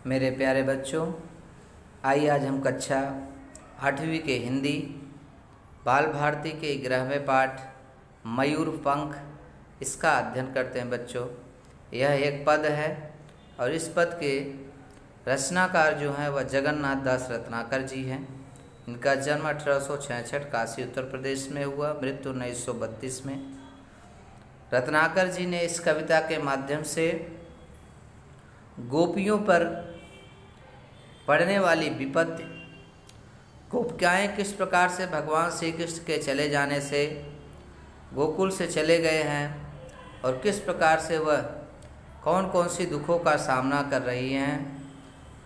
मेरे प्यारे बच्चों, आइए आज हम कक्षा 8वीं के हिंदी बाल भारती के 11वें पाठ मयूर पंख इसका अध्ययन करते हैं। बच्चों, यह एक पद है और इस पद के रचनाकार जो हैं वह जगन्नाथ दास रत्नाकर जी हैं। इनका जन्म 1866 काशी उत्तर प्रदेश में हुआ, मृत्यु 1932 में। रत्नाकर जी ने इस कविता के माध्यम से गोपियों पर पड़ने वाली विपत्ति, गोपिकाएँ किस प्रकार से भगवान श्री कृष्ण के चले जाने से गोकुल से चले गए हैं और किस प्रकार से वह कौन कौन सी दुखों का सामना कर रही हैं,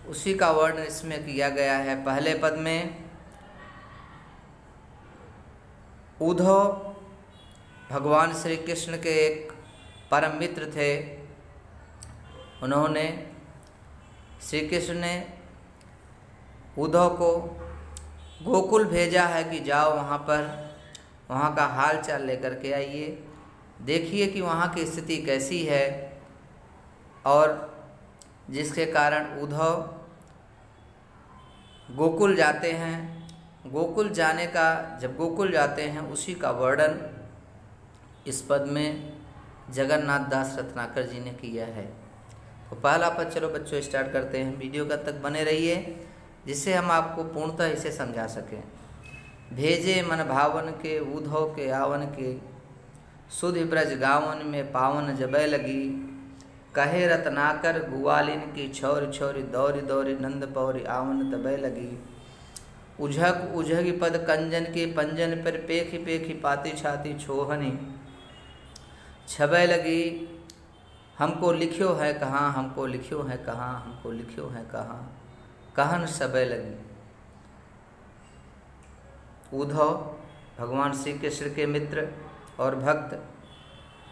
उसी का वर्णन इसमें किया गया है। पहले पद में उद्धव भगवान श्री कृष्ण के एक परम मित्र थे। उन्होंने श्री कृष्ण ने उद्धव को गोकुल भेजा है कि जाओ वहाँ का हाल चाल लेकर के आइए, देखिए कि वहाँ की स्थिति कैसी है। और जिसके कारण उद्धव गोकुल जाते हैं। गोकुल जाने का, जब गोकुल जाते हैं उसी का वर्णन इस पद में जगन्नाथ दास रत्नाकर जी ने किया है। तो पहला पद चलो बच्चों स्टार्ट करते हैं। वीडियो का तक बने रहिए जिससे हम आपको पूर्णतः इसे समझा सकें। भेजे मन भावन के उद्धव के आवन के, सुधि ब्रज गावन में पावन जबै लगी। कहे रत्नाकर गुवालिन की छोर छोरी, दौरी दौरी नंद पौरी आवन तबै लगी। उझक उझगी पद कंजन के पंजन पर, पेखी पेखी पाती छाती छोहनी छबै लगी। हमको लिख्यो है कहाँ, हमको लिख्यो है कहाँ, हमको लिख्यो है कहाँ, कहन सबे लगी। उद्धव भगवान श्री कृष्ण के मित्र और भक्त,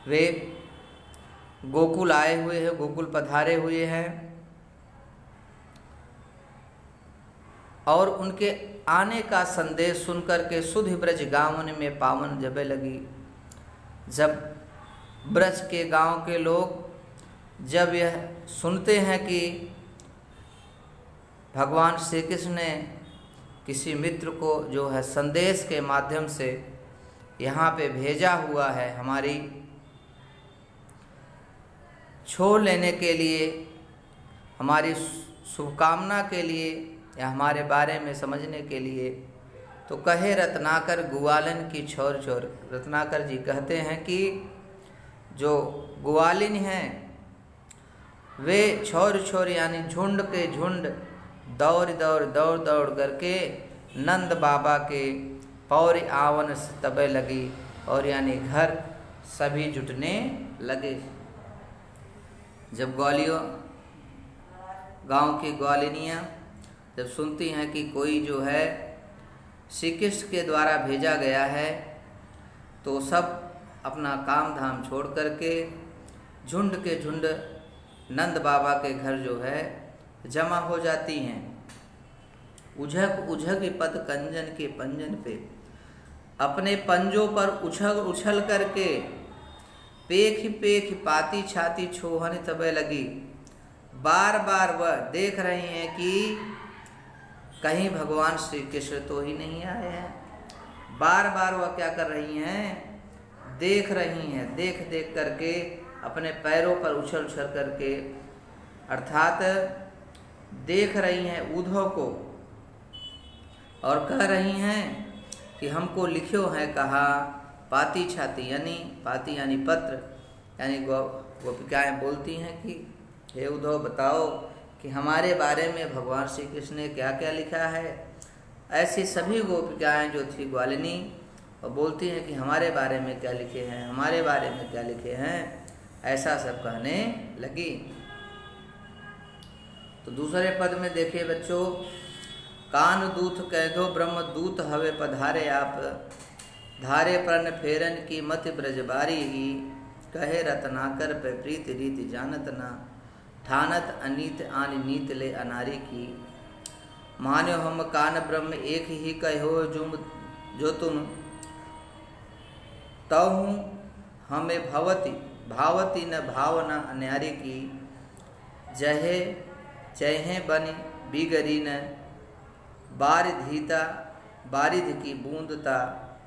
वे गोकुल आए हुए हैं, गोकुल पधारे हुए हैं और उनके आने का संदेश सुनकर के सुधि ब्रज गावन में पावन जबे लगी। जब ब्रज के गांव के लोग जब यह सुनते हैं कि भगवान श्री कृष्ण ने किसी मित्र को जो है संदेश के माध्यम से यहाँ पे भेजा हुआ है हमारी छोड़ लेने के लिए, हमारी शुभकामना के लिए या हमारे बारे में समझने के लिए, तो कहे रत्नाकर ग्वालिन की छोर छोर। रत्नाकर जी कहते हैं कि जो ग्वालिन हैं वे छोर छोर यानी झुंड के झुंड दौड़ दौड़ दौड़ दौड़ करके नंद बाबा के पौरी आवन तबे लगी, और यानी घर सभी जुटने लगे। जब ग्वालियों गांव की ग्वालिनियाँ जब सुनती हैं कि कोई जो है श्री कृष्ण के द्वारा भेजा गया है, तो सब अपना काम धाम छोड़ करके झुंड के झुंड नंद बाबा के घर जो है जमा हो जाती हैं। उझक उझक पद कंजन के पंजन पे, अपने पंजों पर उछल उछल करके पेख पेख पाती छाती छोहन तबे लगी। बार बार वह देख रही हैं कि कहीं भगवान श्री कृष्ण तो ही नहीं आए हैं। बार बार वह क्या कर रही हैं, देख रही हैं, देख देख करके अपने पैरों पर उछल उछल करके, अर्थात देख रही हैं उद्धव को और कह रही हैं कि हमको लिख्यो है कहाँ। पाती छाती यानी पाती यानी पत्र, यानी गोपिकाएँ बोलती हैं कि हे उद्धव बताओ कि हमारे बारे में भगवान श्री कृष्ण ने क्या क्या लिखा है। ऐसी सभी गोपिकाएँ जो थी ग्वालिनी, और बोलती हैं कि हमारे बारे में क्या लिखे हैं, हमारे बारे में क्या लिखे हैं, ऐसा सब कहने लगी। तो दूसरे पद में देखिए बच्चों, कान दूत कह दो ब्रह्म दूत हवे पधारे आप, धारे पर्ण फेरन की मति ब्रजबारी ही। कहे रत्नाकर पे प्रीति रीति जानत ना, ठानत अनीत आन नीत ले अनारी की। मान्यो हम कान ब्रह्म एक ही कहो जो तुम, तहु हमें भवती भावती न भावना अन्यारी की। जहे चहे बन बिगरी न बारिधीता बारिध की बूंदता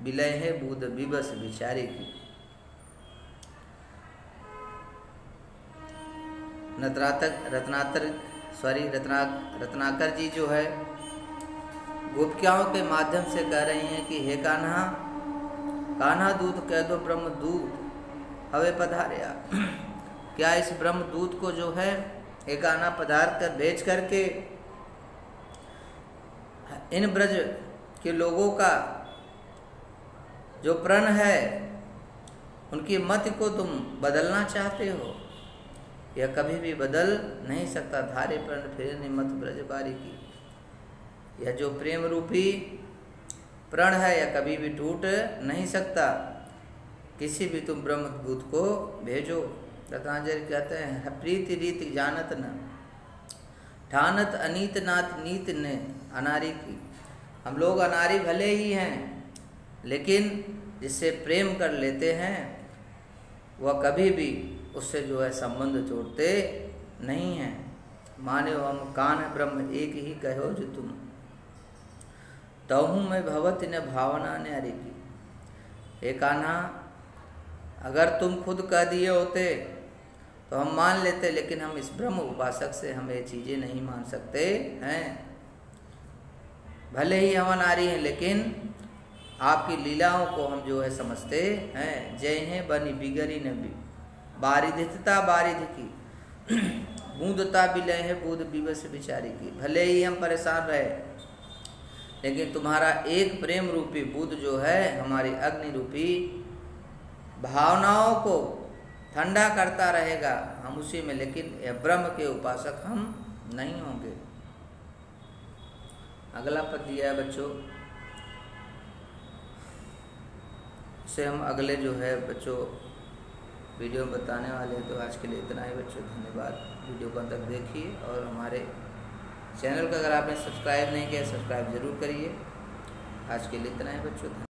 बिलय है बूंद बिबस बिचारे की। रत्नाकर जी जो है गोपिकाओं के माध्यम से कह रही हैं कि हे कान्हा, कान्हा दूत कह दो ब्रह्म दूत हवे पधारिया। क्या इस ब्रह्म दूत को जो है हे कान्हा पधार कर भेज करके इन ब्रज के लोगों का जो प्रण है उनकी मति को तुम बदलना चाहते हो? यह कभी भी बदल नहीं सकता। धारे प्रण फिर मत ब्रज बारी की। यह जो प्रेम रूपी प्रण है यह कभी भी टूट नहीं सकता। किसी भी तुम ब्रह्मदूत को भेजो। रत्नाचार्य कहते हैं प्रीति रीति जानत न ठानत अनीत नाथ नीत ने अनारी की। हम लोग अनारी भले ही हैं लेकिन जिससे प्रेम कर लेते हैं वह कभी भी उससे जो है संबंध जोड़ते नहीं हैं। माने हम कान ब्रह्म एक ही कहो जो तुम तहु में भवत न भावना ने हरि की। हे कान्हा, अगर तुम खुद कह दिए होते तो हम मान लेते, लेकिन हम इस ब्रह्म उपासक से हम ये चीज़ें नहीं मान सकते हैं। भले ही हम अनारी हैं लेकिन आपकी लीलाओं को हम जो है समझते हैं। जय हैं बनी बिगरी न बारिधता बारिध की बूंदता बिलय है बूंद बिबस बिचारी की। भले ही हम परेशान रहे लेकिन तुम्हारा एक प्रेम रूपी बूंद जो है हमारी अग्नि रूपी भावनाओं को ठंडा करता रहेगा। हम उसी में, लेकिन यह ब्रह्म के उपासक हम नहीं होंगे। अगला पद दिया है बच्चों, उसे हम अगले जो है बच्चों वीडियो में बताने वाले हैं। तो आज के लिए इतना ही बच्चों, धन्यवाद। वीडियो को अंत तक देखिए और हमारे चैनल को अगर आपने सब्सक्राइब नहीं किया सब्सक्राइब ज़रूर करिए। आज के लिए इतना ही बच्चों।